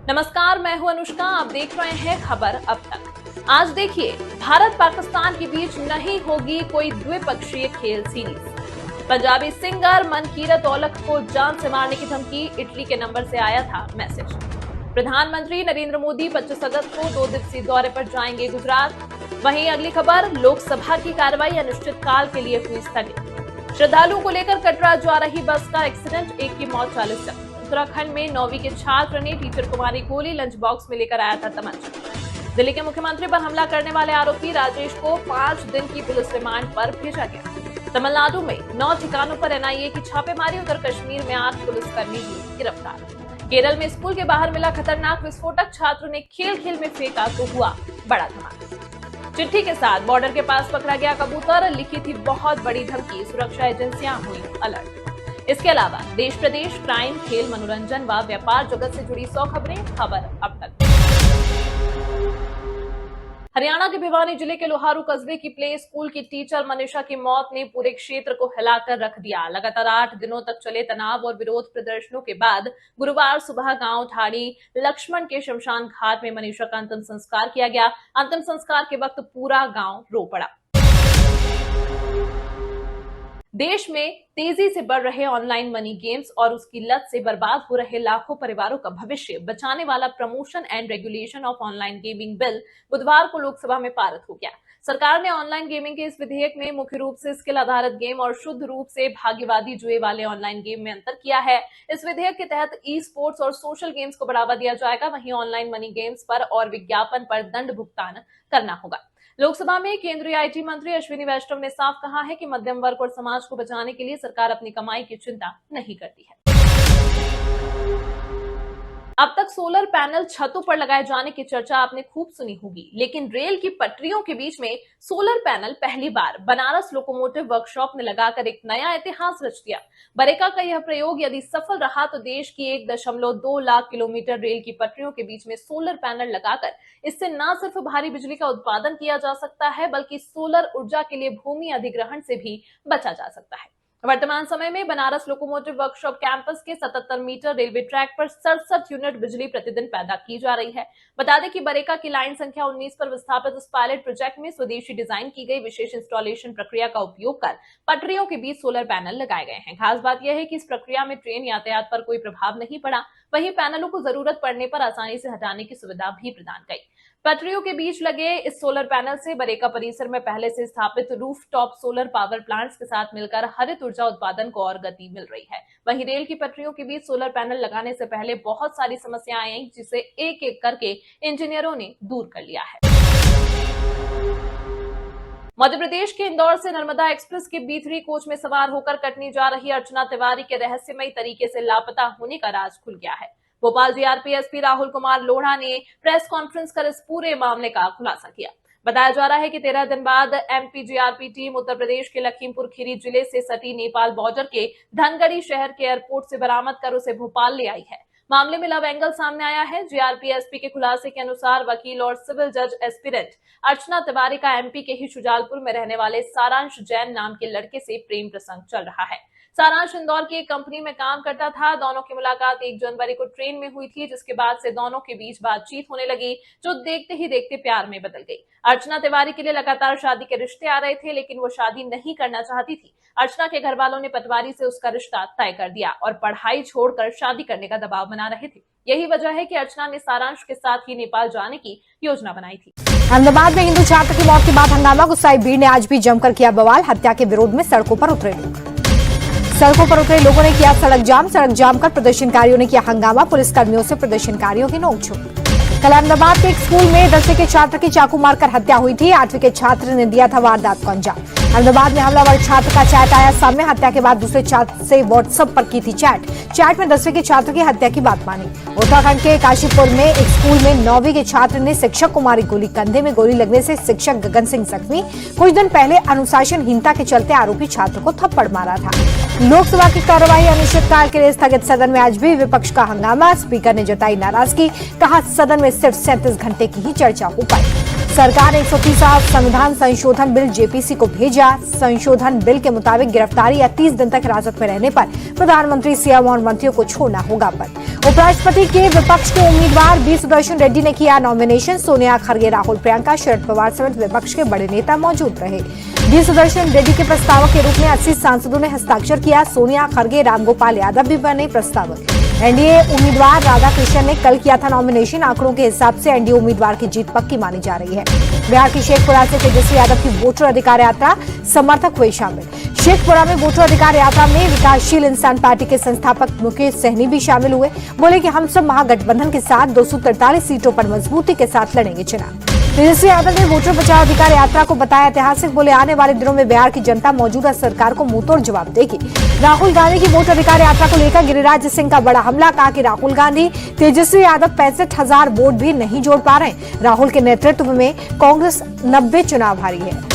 नमस्कार, मैं हूं अनुष्का। आप देख रहे हैं खबर अब तक। आज देखिए, भारत पाकिस्तान के बीच नहीं होगी कोई द्विपक्षीय खेल सीरीज। पंजाबी सिंगर मनकीरत औलख को जान से मारने की धमकी, इटली के नंबर से आया था मैसेज। प्रधानमंत्री नरेंद्र मोदी 25 अगस्त को 2 दिवसीय दौरे पर जाएंगे गुजरात। वहीं अगली खबर, लोकसभा की कार्रवाई अनिश्चितकाल के लिए हुई स्थगित। श्रद्धालुओं को लेकर कटरा जा रही बस का एक्सीडेंट, एक की मौत 40 जख्मी। उत्तराखंड में 9वीं के छात्र ने टीचर को मारी गोली, लंच बॉक्स में लेकर आया था तमंचा। दिल्ली के मुख्यमंत्री पर हमला करने वाले आरोपी राजेश को 5 दिन की पुलिस रिमांड पर भेजा गया। तमिलनाडु में 9 ठिकानों पर एनआईए की छापेमारी, उत्तर कश्मीर में 8 पुलिसकर्मी हुए गिरफ्तार। केरल में स्कूल के बाहर मिला खतरनाक विस्फोटक, छात्र ने खेल में फेंका तो हुआ बड़ा धमाका। चिट्ठी के साथ बॉर्डर के पास पकड़ा गया कबूतर, लिखी थी बहुत बड़ी धमकी, सुरक्षा एजेंसियां हुई अलर्ट। इसके अलावा देश प्रदेश, क्राइम, खेल, मनोरंजन व व्यापार जगत से जुड़ी 100 खबरें। खबर अब तक। हरियाणा के भिवानी जिले के लोहारू कस्बे की प्ले स्कूल की टीचर मनीषा की मौत ने पूरे क्षेत्र को हिलाकर रख दिया। लगातार 8 दिनों तक चले तनाव और विरोध प्रदर्शनों के बाद गुरुवार सुबह गांव ठाड़ी लक्ष्मण के शमशान घाट में मनीषा का अंतिम संस्कार किया गया। अंतिम संस्कार के वक्त पूरा गांव रो पड़ा। देश में तेजी से बढ़ रहे ऑनलाइन मनी गेम्स और उसकी लत से बर्बाद हो रहे लाखों परिवारों का भविष्य बचाने वाला promotion and regulation of online gaming bill बुधवार को लोकसभा में पारित हो गया। सरकार ने ऑनलाइन गेमिंग के इस विधेयक में मुख्य रूप से स्किल आधारित गेम और शुद्ध रूप से भाग्यवादी जुए वाले ऑनलाइन गेम में अंतर किया है। इस विधेयक के तहत ई स्पोर्ट्स और सोशल गेम्स को बढ़ावा दिया जाएगा। वहीं ऑनलाइन मनी गेम्स पर और विज्ञापन पर दंड भुगतान करना होगा। लोकसभा में केंद्रीय आईटी मंत्री अश्विनी वैष्णव ने साफ कहा है कि मध्यम वर्ग और समाज को बचाने के लिए सरकार अपनी कमाई की चिंता नहीं करती है। अब तक सोलर पैनल छतों पर लगाए जाने की चर्चा आपने खूब सुनी होगी, लेकिन रेल की पटरियों के बीच में सोलर पैनल पहली बार बनारस लोकोमोटिव वर्कशॉप में लगाकर एक नया इतिहास रच दिया। बरेका का यह प्रयोग यदि सफल रहा तो देश की 1.2 लाख किलोमीटर रेल की पटरियों के बीच में सोलर पैनल लगाकर इससे न सिर्फ भारी बिजली का उत्पादन किया जा सकता है, बल्कि सोलर ऊर्जा के लिए भूमि अधिग्रहण से भी बचा जा सकता है। वर्तमान समय में बनारस लोकोमोटिव वर्कशॉप कैंपस के 77 मीटर रेलवे ट्रैक पर 67 यूनिट बिजली प्रतिदिन पैदा की जा रही है। बता दें कि बरेका की लाइन संख्या 19 पर विस्थापित इस पायलट प्रोजेक्ट में स्वदेशी डिजाइन की गई विशेष इंस्टॉलेशन प्रक्रिया का उपयोग कर पटरियों के बीच सोलर पैनल लगाए गए हैं। खास बात यह है कि इस प्रक्रिया में ट्रेन यातायात पर कोई प्रभाव नहीं पड़ा। वहीं पैनलों को जरूरत पड़ने पर आसानी से हटाने की सुविधा भी प्रदान की। पटरियों के बीच लगे इस सोलर पैनल से बरेका परिसर में पहले से स्थापित रूफटॉप सोलर पावर प्लांट्स के साथ मिलकर हरित ऊर्जा उत्पादन को और गति मिल रही है। वहीं रेल की पटरियों के बीच सोलर पैनल लगाने से पहले बहुत सारी समस्याएं आई, जिसे एक एक करके इंजीनियरों ने दूर कर लिया है। मध्य प्रदेश के इंदौर से नर्मदा एक्सप्रेस के B3 कोच में सवार होकर कटनी जा रही अर्चना तिवारी के रहस्यमयी तरीके से लापता होने का राज खुल गया है। भोपाल जीआरपी एसपी राहुल कुमार लोढ़ा ने प्रेस कॉन्फ्रेंस कर इस पूरे मामले का खुलासा किया। बताया जा रहा है कि 13 दिन बाद MP GRP team Uttar Pradesh के लखीमपुर खीरी जिले से सटी नेपाल बॉर्डर के धनगढ़ी शहर के एयरपोर्ट से बरामद कर उसे भोपाल ले आई है। मामले में लव एंगल सामने आया है। जीआरपी एसपी के खुलासे के अनुसार वकील और सिविल जज एस्पिरेंट अर्चना तिवारी का एमपी के ही शुजालपुर में रहने वाले सारांश जैन नाम के लड़के से प्रेम प्रसंग चल रहा है। सारांश इंदौर की एक कंपनी में काम करता था। दोनों की मुलाकात 1 जनवरी को ट्रेन में हुई थी, जिसके बाद से दोनों के बीच बातचीत होने लगी, जो देखते ही देखते प्यार में बदल गई। अर्चना तिवारी के लिए लगातार शादी के रिश्ते आ रहे थे, लेकिन वो शादी नहीं करना चाहती थी। अर्चना के घर वालों ने पटवारी से उसका रिश्ता तय कर दिया और पढ़ाई छोड़कर शादी करने का दबाव बना रहे थे। यही वजह है कि अर्चना ने सारांश के साथ ही नेपाल जाने की योजना बनाई थी। अहमदाबाद में हिंदू छात्र की मौत के बाद हंगामा, गुस्साई भीड़ ने आज भी जमकर किया बवाल। हत्या के विरोध में सड़कों पर उतरे लोगों ने किया सड़क जाम कर प्रदर्शनकारियों ने किया हंगामा। पुलिसकर्मियों से प्रदर्शनकारियों की नोकझोंक। कल अहमदाबाद के एक स्कूल में 10वीं के छात्र की चाकू मारकर हत्या हुई थी। 8वीं के छात्र ने दिया था वारदात को अंजाम। अहमदाबाद में हमलावर छात्र का चैट आया सामने। हत्या के बाद दूसरे छात्र से व्हाट्सएप पर की थी चैट में 10वीं के छात्र की हत्या की बात मानी। उत्तराखंड के काशीपुर में एक स्कूल में 9वीं के छात्र ने शिक्षक को मारी गोली। कंधे में गोली लगने से शिक्षक गगन सिंह जख्मी। कुछ दिन पहले अनुशासनहीनता के चलते आरोपी छात्र को थप्पड़ मारा था। लोकसभा की कार्यवाही अनिश्चितकाल के लिए स्थगित। सदन में आज भी विपक्ष का हंगामा। स्पीकर ने जताई नाराजगी, कहा सदन में सिर्फ 37 घंटे की ही चर्चा हो पाई। सरकार ने 130वां संविधान संशोधन बिल जेपीसी को भेजा। संशोधन बिल के मुताबिक गिरफ्तारी या 30 दिन तक हिरासत में रहने पर प्रधानमंत्री, सीएम और मंत्रियों को छोड़ना होगा बंद। उपराष्ट्रपति के विपक्ष के उम्मीदवार बी सुदर्शन रेड्डी ने किया नॉमिनेशन। सोनिया, खरगे, राहुल, प्रियंका, शरद पवार समेत विपक्ष के बड़े नेता मौजूद रहे। बी सुदर्शन रेड्डी के प्रस्तावक के रूप में 80 सांसदों ने हस्ताक्षर किया। सोनिया, खरगे, रामगोपाल यादव भी बने प्रस्तावक। एनडीए उम्मीदवार राधाकृष्णन ने कल किया था नॉमिनेशन। आंकड़ों के हिसाब से एनडीए उम्मीदवार की जीत पक्की मानी जा रही है। बिहार की शेखपुरा से तेजस्वी यादव की वोटर अधिकार यात्रा, समर्थक हुए शामिल। शेखपुरा में वोटर अधिकार यात्रा में विकासशील इंसान पार्टी के संस्थापक मुकेश सहनी भी शामिल हुए। बोले कि हम सब महागठबंधन के साथ 243 सीटों पर मजबूती के साथ लड़ेंगे चुनाव। तेजस्वी यादव ने वोटर बचाओ अधिकार यात्रा को बताया ऐतिहासिक। बोले आने वाले दिनों में बिहार की जनता मौजूदा सरकार को मुंहतोड़ जवाब देगी। राहुल गांधी की वोटर अधिकार यात्रा को लेकर गिरिराज सिंह का बड़ा हमला। कहा कि राहुल गांधी, तेजस्वी यादव 65,000 वोट भी नहीं जोड़ पा रहे। राहुल के नेतृत्व में कांग्रेस 90 चुनाव हारी है।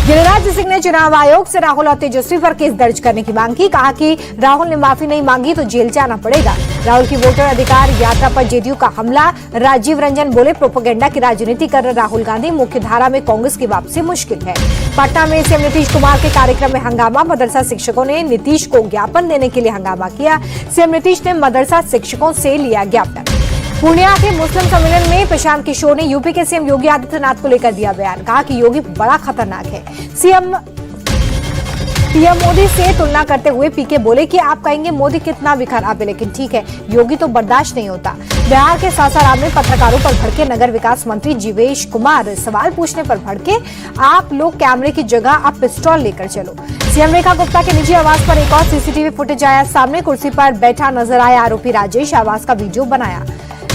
गिरिराज सिंह ने चुनाव आयोग से राहुल और तेजस्वी पर केस दर्ज करने की मांग की। कहा कि राहुल ने माफी नहीं मांगी तो जेल जाना पड़ेगा। राहुल की वोटर अधिकार यात्रा पर जेडीयू का हमला। राजीव रंजन बोले प्रोपेगेंडा की राजनीति कर रहे राहुल गांधी, मुख्य धारा में कांग्रेस की वापसी मुश्किल है। पटना में सीएम नीतीश कुमार के कार्यक्रम में हंगामा। मदरसा शिक्षकों ने नीतीश को ज्ञापन देने के लिए हंगामा किया। सीएम नीतीश ने मदरसा शिक्षकों से लिया ज्ञापन। पूर्णिया के मुस्लिम सम्मेलन में प्रशांत किशोर ने यूपी के सीएम योगी आदित्यनाथ को लेकर दिया बयान। कहा कि योगी बड़ा खतरनाक है। पीएम मोदी से तुलना करते हुए पीके बोले कि आप कहेंगे मोदी कितना भी खराब है, लेकिन ठीक है, योगी तो बर्दाश्त नहीं होता। बिहार के सासाराम में पत्रकारों पर भड़के नगर विकास मंत्री जीवेश कुमार। सवाल पूछने पर भड़के, आप लोग कैमरे की जगह आप पिस्टल लेकर चलो। सीएम रेखा गुप्ता के निजी आवास पर एक और सीसीटीवी फुटेज आया सामने। कुर्सी पर बैठा नजर आया आरोपी राजेश। आवास का वीडियो बनाया।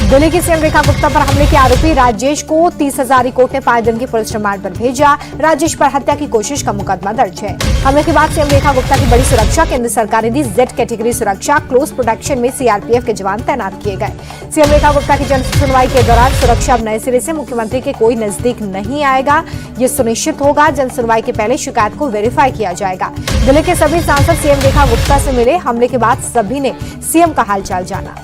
दिल्ली की सीएम रेखा गुप्ता पर हमले के आरोपी राजेश को 30,000 कोर्ट ने 5 दिन की पुलिस रिमांड पर भेजा। राजेश पर हत्या की कोशिश का मुकदमा दर्ज है। हमले के बाद सीएम रेखा गुप्ता की बड़ी सुरक्षा केंद्र सरकार ने दी। जेड कैटेगरी सुरक्षा, क्लोज प्रोटेक्शन में सीआरपीएफ के जवान तैनात किए गए। सीएम रेखा गुप्ता की जन सुनवाई के दौरान सुरक्षा अब नए सिरे से मुख्यमंत्री के कोई नजदीक नहीं आएगा। ये सुनिश्चित होगा जन सुनवाई के पहले शिकायत को वेरीफाई किया जाएगा। दिल्ली के सभी सांसद सीएम रेखा गुप्ता से मिले। हमले के बाद सभी ने सीएम का हालचाल जाना।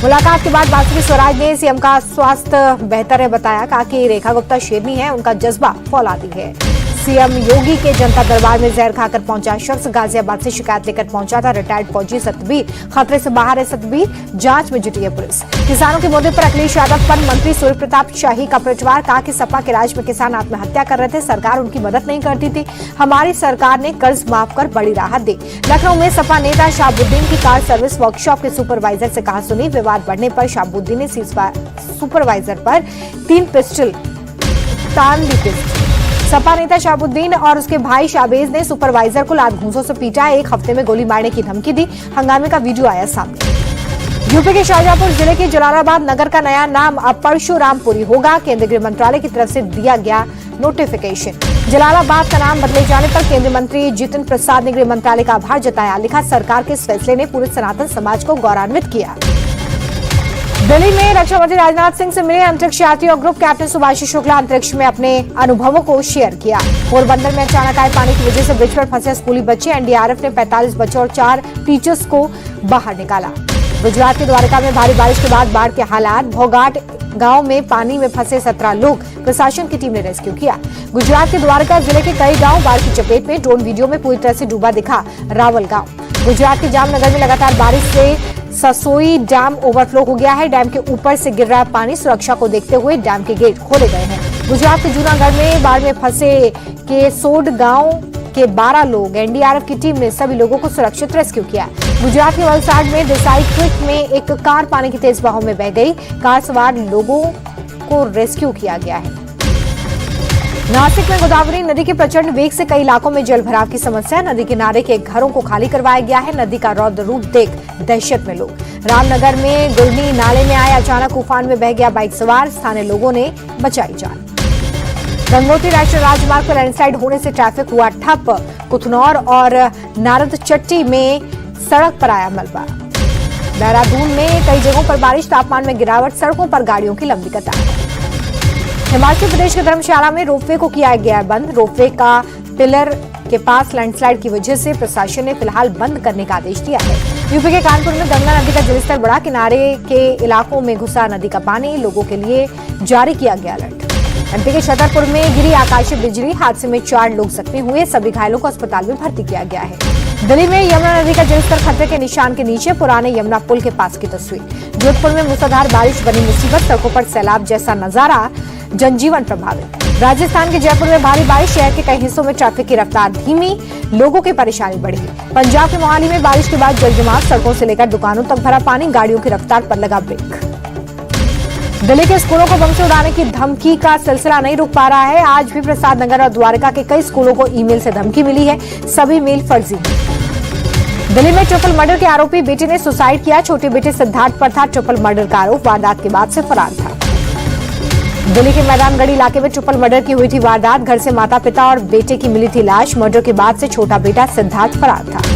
मुलाकात के बाद बासुरी स्वराज ने सीएम का स्वास्थ्य बेहतर है बताया। कहा कि रेखा गुप्ता शेरनी है, उनका जज्बा फौलादी है। सीएम योगी के जनता दरबार में जहर खाकर पहुंचा शख्स गाजियाबाद से शिकायत लेकर पहुंचा था। रिटायर्ड फौजी सतबीर खतरे से बाहर है। सतबीर जांच में जुटी है पुलिस। किसानों के मुद्दे पर अखिलेश यादव पर मंत्री सूर्य प्रताप शाही का पलटवार। कहा कि सपा के राज में किसान आत्महत्या कर रहे थे, सरकार उनकी मदद नहीं करती थी। हमारी सरकार ने कर्ज माफ कर बड़ी राहत दी। लखनऊ में सपा नेता शाहबुद्दीन की कार सर्विस वर्कशॉप के सुपरवाइजर से कहा सुनी। विवाद बढ़ने पर शाहबुद्दीन ने सुपरवाइजर पर 3 पिस्टल तान दी। सपा नेता शाहबुद्दीन और उसके भाई शाहबेज ने सुपरवाइजर को लात घूंसों से पीटा। 1 हफ्ते में गोली मारने की धमकी दी। हंगामे का वीडियो आया सामने। यूपी के शाहजहांपुर जिले के जलालाबाद नगर का नया नाम अब परशुरामपुरी होगा। केंद्रीय गृह मंत्रालय की तरफ से दिया गया नोटिफिकेशन। जलालाबाद का नाम बदले जाने पर केंद्रीय मंत्री जितिन प्रसाद ने गृह मंत्रालय का आभार जताया। लिखा, सरकार के इस फैसले ने पूरे सनातन समाज को गौरवान्वित किया। दिल्ली में रक्षा मंत्री राजनाथ सिंह से मिले अंतरिक्ष यात्री और ग्रुप कैप्टन सुभाषिश शुक्ला। अंतरिक्ष में अपने अनुभवों को शेयर किया। पोरबंदर में अचानक आए पानी की वजह से ब्रिज पर फंसे स्कूली बच्चे। एनडीआरएफ ने 45 बच्चों और 4 टीचर्स को बाहर निकाला। गुजरात के द्वारका में भारी बारिश के बाद बाढ़ के हालात। भोगाट गांव में पानी में फंसे 17 लोग, प्रशासन की टीम ने रेस्क्यू किया। गुजरात के द्वारका जिले के कई गांव बाढ़ की चपेट में। ड्रोन वीडियो में पूरी तरह से डूबा दिखा रावल गांव। गुजरात के जामनगर में लगातार बारिश से ससोई डैम ओवरफ्लो हो गया है। डैम के ऊपर से गिर रहा है पानी। सुरक्षा को देखते हुए डैम के गेट खोले गए हैं। गुजरात के जूनागढ़ में बाढ़ में फंसे केसोड गांव के 12 लोग। एनडीआरएफ की टीम ने सभी लोगों को सुरक्षित रेस्क्यू किया। गुजरात के वलसाड में देसाई क्रिक में एक कार पानी की तेज बहाव में बह गई। कार सवार लोगों को रेस्क्यू किया गया है। नासिक में गोदावरी नदी के प्रचंड वेग से कई इलाकों में जल भराव की समस्या। नदी किनारे के घरों को खाली करवाया गया है। नदी का रौद्र रूप देख दहशत में लोग। रामनगर में गुलनी नाले में आए अचानक उफान में बह गया बाइक सवार। स्थानीय लोगों ने बचाई जान। गंगोत्री राष्ट्रीय राजमार्ग पर लैंडस्लाइड होने से ट्रैफिक हुआ ठप। कुथनौर और नारद चट्टी में सड़क पर आया मलबा। देहरादून में कई जगहों पर बारिश, तापमान में गिरावट, सड़कों पर गाड़ियों की लंबी कतार। हिमाचल प्रदेश के धर्मशाला में रोपवे को किया गया बंद। रोपवे का पिलर के पास लैंडस्लाइड की वजह से प्रशासन ने फिलहाल बंद करने का आदेश दिया है। यूपी के कानपुर में गंगा नदी का जलस्तर बढ़ा, किनारे के इलाकों में घुसा नदी का पानी, लोगों के लिए जारी किया गया अलर्ट। एमपी के छतरपुर में गिरी आकाशीय बिजली, हादसे में 4 लोग जख्मी हुए, सभी घायलों को अस्पताल में भर्ती किया गया है। दिल्ली में यमुना नदी का जलस्तर खतरे के निशान के नीचे, पुराने यमुना पुल के पास की तस्वीर। जोधपुर में मूसलाधार बारिश बनी मुसीबत, सड़कों पर सैलाब जैसा नजारा, जनजीवन प्रभावित। राजस्थान के जयपुर में भारी बारिश, शहर के कई हिस्सों में ट्रैफिक की रफ्तार धीमी, लोगों की परेशानी बढ़ी। पंजाब के मोहाली में बारिश के बाद जलजमाव, सड़कों से लेकर दुकानों तक भरा पानी, गाड़ियों की रफ्तार पर लगा ब्रेक। दिल्ली के स्कूलों को बम से उड़ाने की धमकी का सिलसिला नहीं रुक पा रहा है। आज भी प्रसाद नगर और द्वारका के कई स्कूलों को ईमेल से धमकी मिली है, सभी मेल फर्जी हैं। दिल्ली में ट्रिपल मर्डर के आरोपी बेटे ने सुसाइड किया, छोटे बेटे सिद्धार्थ पर था ट्रिपल मर्डर का आरोप, वारदात के बाद से फरार था। दिल्ली के मैदानगढ़ इलाके में ट्रिपल मर्डर की हुई थी वारदात, घर से माता पिता और बेटे की मिली थी लाश, मर्डर के बाद से छोटा बेटा सिद्धार्थ फरार था।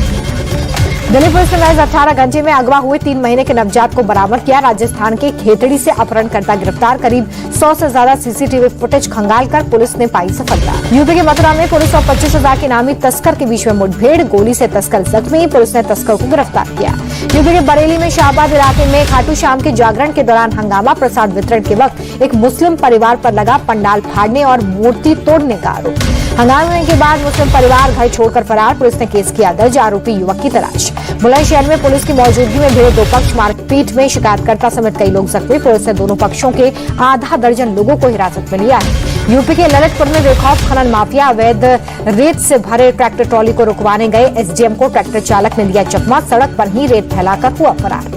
दिल्ली पुलिस ने महज 18 घंटे में अगवा हुए 3 महीने के नवजात को बरामद किया, राजस्थान के खेतड़ी से अपहरणकर्ता गिरफ्तार, करीब 100 से ज्यादा सीसीटीवी फुटेज खंगालकर पुलिस ने पाई सफलता। यूपी के मथुरा में पुलिस और 25,000 के नामी तस्कर के बीच में मुठभेड़, गोली से तस्कर जख्मी, पुलिस ने तस्कर को गिरफ्तार किया। यूपी के बरेली में शाहबाद इलाके में खाटू श्याम के जागरण के दौरान हंगामा, प्रसाद वितरण के वक्त एक मुस्लिम परिवार पर लगा पंडाल फाड़ने और मूर्ति तोड़ने का आरोप। हंगामे के बाद मुस्लिम परिवार घर छोड़कर फरार, पुलिस ने केस किया दर्ज, आरोपी युवक की तलाश। बुलंदशहर में पुलिस की मौजूदगी में भिड़े 2 पक्ष, मारपीट में शिकायतकर्ता समेत कई लोग जख्मी, पुलिस ने दोनों पक्षों के आधा दर्जन लोगों को हिरासत में लिया है। यूपी के ललितपुर में बेखौफ खनन माफिया, अवैध रेत से भरे ट्रैक्टर ट्रॉली को रुकवाने गए एसडीएम को ट्रैक्टर चालक ने दिया चकमा, सड़क पर ही रेत फैलाकर हुआ फरार।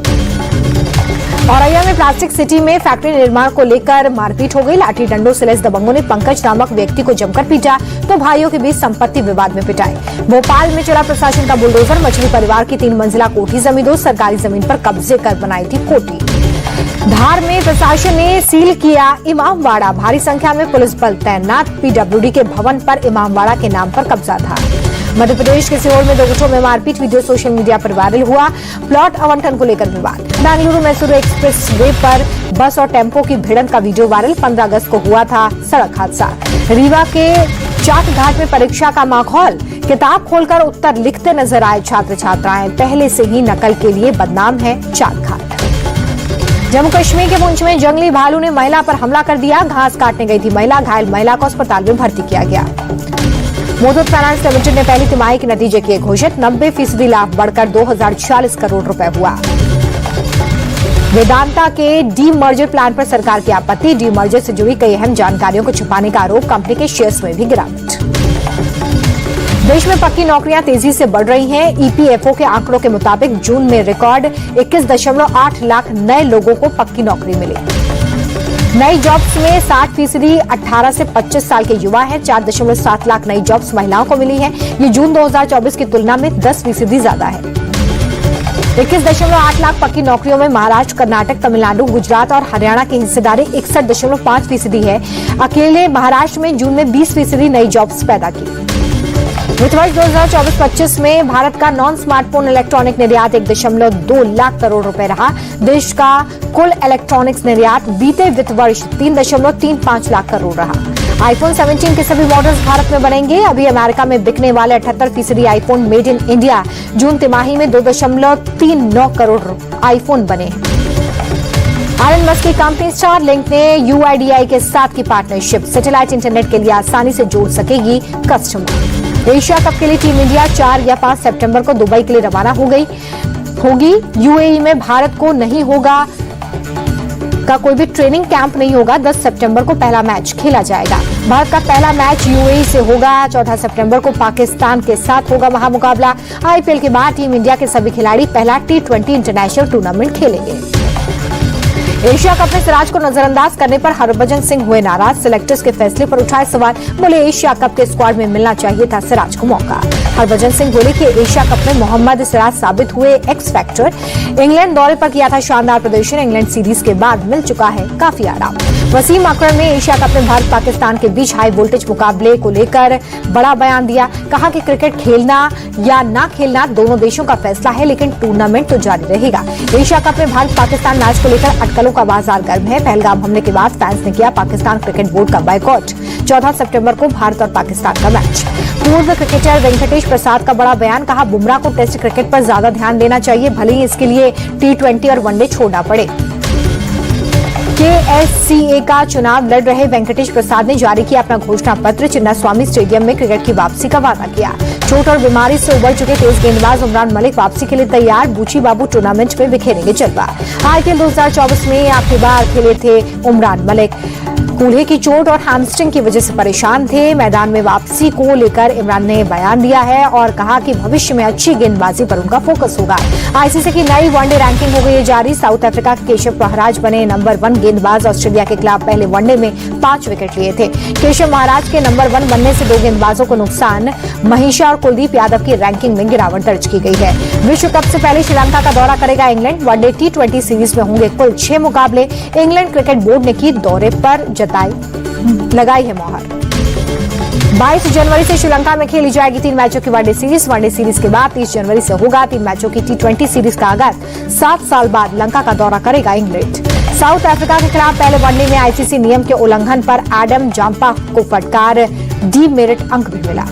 औरैया में प्लास्टिक सिटी में फैक्ट्री निर्माण को लेकर मारपीट हो गई, लाठी डंडों से लैस दबंगों ने पंकज नामक व्यक्ति को जमकर पीटा तो भाइयों के बीच संपत्ति विवाद में पिटाई। भोपाल में चला प्रशासन का बुलडोजर, मछली परिवार की 3 मंजिला कोठी जमींदोज, सरकारी जमीन पर कब्जे कर बनाई थी कोठी। धार में प्रशासन ने सील किया इमामवाड़ा, भारी संख्या में पुलिस बल तैनात, पीडब्ल्यूडी के भवन पर इमामवाड़ा के नाम पर कब्जा था। मध्य प्रदेश के सीहोर में 2 गुटों में मारपीट, वीडियो सोशल मीडिया पर वायरल हुआ, प्लॉट आवंटन को लेकर विवाद। बेंगलुरु मैसूरू एक्सप्रेस वे पर बस और टेम्पो की भिड़ंत का वीडियो वायरल, 15 अगस्त को हुआ था सड़क हादसा। रीवा के चाक घाट में परीक्षा का माहौल, किताब खोलकर उत्तर लिखते नजर आए छात्र छात्राएं, पहले से ही नकल के लिए बदनाम है चाक घाट। जम्मू कश्मीर के पुंछ में जंगली भालू ने महिला पर हमला कर दिया, घास काटने गई थी महिला, घायल महिला को अस्पताल में भर्ती किया गया। मुथूट फाइनेंस लिमिटेड ने पहली तिमाही के नतीजे किए घोषित, 90% लाभ बढ़कर 2040 करोड़ रुपए हुआ। वेदांता के डी मर्जर प्लान पर सरकार की आपत्ति, डी मर्जर से जुड़ी कई अहम जानकारियों को छुपाने का आरोप, कंपनी के शेयर्स में भी गिरावट। देश में पक्की नौकरियां तेजी से बढ़ रही हैं, ईपीएफओ के आंकड़ों के मुताबिक जून में रिकॉर्ड 21.8 लाख नए लोगों को पक्की नौकरी मिली। नई जॉब्स में 60% 18 से 25 साल के युवा हैं, 4.7 लाख नई जॉब्स महिलाओं को मिली है, ये जून 2024 की तुलना में 10% ज्यादा है। 21.8 लाख पक्की नौकरियों में महाराष्ट्र, कर्नाटक, तमिलनाडु, गुजरात और हरियाणा की हिस्सेदारी 61.5% है। अकेले महाराष्ट्र में जून में 20% नई जॉब्स पैदा की। वित्त वर्ष 2024-25 में भारत का नॉन स्मार्टफोन इलेक्ट्रॉनिक निर्यात 1.2 लाख करोड़ रुपए रहा। देश का कुल इलेक्ट्रॉनिक्स निर्यात बीते वित्त वर्ष 3.35 लाख करोड़ रहा। आईफोन 17 के सभी मॉडल्स भारत में बनेंगे। अभी अमेरिका में बिकने वाले 78% आईफोन मेड इन इंडिया, जून तिमाही में 2.39 करोड़ आईफोन बने हैं। एलन मस्क की कंपनी स्टारलिंक ने यूआईडीआई के साथ की पार्टनरशिप, सैटेलाइट इंटरनेट के लिए आसानी से जोड़ सकेगी कस्टमर। एशिया कप के लिए टीम इंडिया 4 या 5 सितंबर को दुबई के लिए रवाना होगी। यूएई में भारत को नहीं होगा का कोई भी ट्रेनिंग कैंप नहीं होगा। 10 सितंबर को पहला मैच खेला जाएगा। भारत का पहला मैच यूएई से होगा। 14 सितंबर को पाकिस्तान के साथ होगा महामुकाबला। आईपीएल के बाद टीम इंडिया के सभी खिलाड़ी पहला T20 इंटरनेशनल टूर्नामेंट खेलेंगे। एशिया कप में सिराज को नजरअंदाज करने पर हरभजन सिंह हुए नाराज, सिलेक्टर्स के फैसले पर उठाए सवाल, बोले एशिया कप के स्क्वाड में मिलना चाहिए था सिराज को मौका। हरभजन सिंह बोले कि एशिया कप में मोहम्मद सिराज साबित हुए एक्स फैक्टर। इंग्लैंड दौरे पर किया था शानदार प्रदर्शन, इंग्लैंड सीरीज के बाद मिल चुका है काफी आराम। वसीम अकरम ने एशिया कप में भारत पाकिस्तान के बीच हाई वोल्टेज मुकाबले को लेकर बड़ा बयान दिया, कहा कि क्रिकेट खेलना या ना खेलना दोनों देशों का फैसला है, लेकिन टूर्नामेंट तो जारी रहेगा। एशिया कप में भारत पाकिस्तान मैच को लेकर अटकलों का बाजार गर्म है। पहलगाम हमले के बाद फैंस ने किया पाकिस्तान क्रिकेट बोर्ड का बायकॉट। 14 सितंबर को भारत और पाकिस्तान का मैच। पूर्व क्रिकेटर वेंकटेश प्रसाद का बड़ा बयान, कहा बुमराह को टेस्ट क्रिकेट पर ज्यादा ध्यान देना चाहिए, भले ही इसके लिए T20 और वनडे छोड़ना पड़े। KSCA का चुनाव लड़ रहे वेंकटेश प्रसाद ने जारी किया अपना घोषणा पत्र। चिन्नास्वामी स्टेडियम में क्रिकेट की वापसी का वादा किया। चोट और बीमारी से उबर चुके तेज गेंदबाज उमरान मलिक वापसी के लिए तैयार। बूची बाबू टूर्नामेंट में बिखेरेंगे जलवा। IPL 2024 में आखिरी बार खेले थे उमरान मलिक। कूल्हे की चोट और हैमस्ट्रिंग की वजह से परेशान थे। मैदान में वापसी को लेकर इमरान ने बयान दिया है और कहा कि भविष्य में अच्छी गेंदबाजी पर उनका फोकस होगा। ICC की नई वनडे रैंकिंग हो गई है जारी। साउथ अफ्रीका के केशव महाराज बने नंबर 1 गेंदबाज। ऑस्ट्रेलिया के खिलाफ पहले वनडे में 5 विकेट लिए थे। केशव महाराज के नंबर 1 बनने से 2 गेंदबाजों को नुकसान। महीशा और कुलदीप यादव की रैंकिंग में गिरावट दर्ज की गई है। विश्व कप से पहले श्रीलंका का दौरा करेगा इंग्लैंड। वनडे T20 सीरीज में होंगे कुल 6 मुकाबले। इंग्लैंड क्रिकेट बोर्ड ने की दौरे पर लगाई है मोहर। 22 जनवरी से श्रीलंका में खेली जाएगी 3 मैचों की वनडे सीरीज के बाद 30 जनवरी से होगा 3 मैचों की T20 सीरीज का आगाज। 7 साल बाद लंका का दौरा करेगा इंग्लैंड। साउथ अफ्रीका के खिलाफ पहले वनडे में ICC नियम के उल्लंघन पर एडम जाम्पा को फटकार, डीमेरिट अंक भी मिला।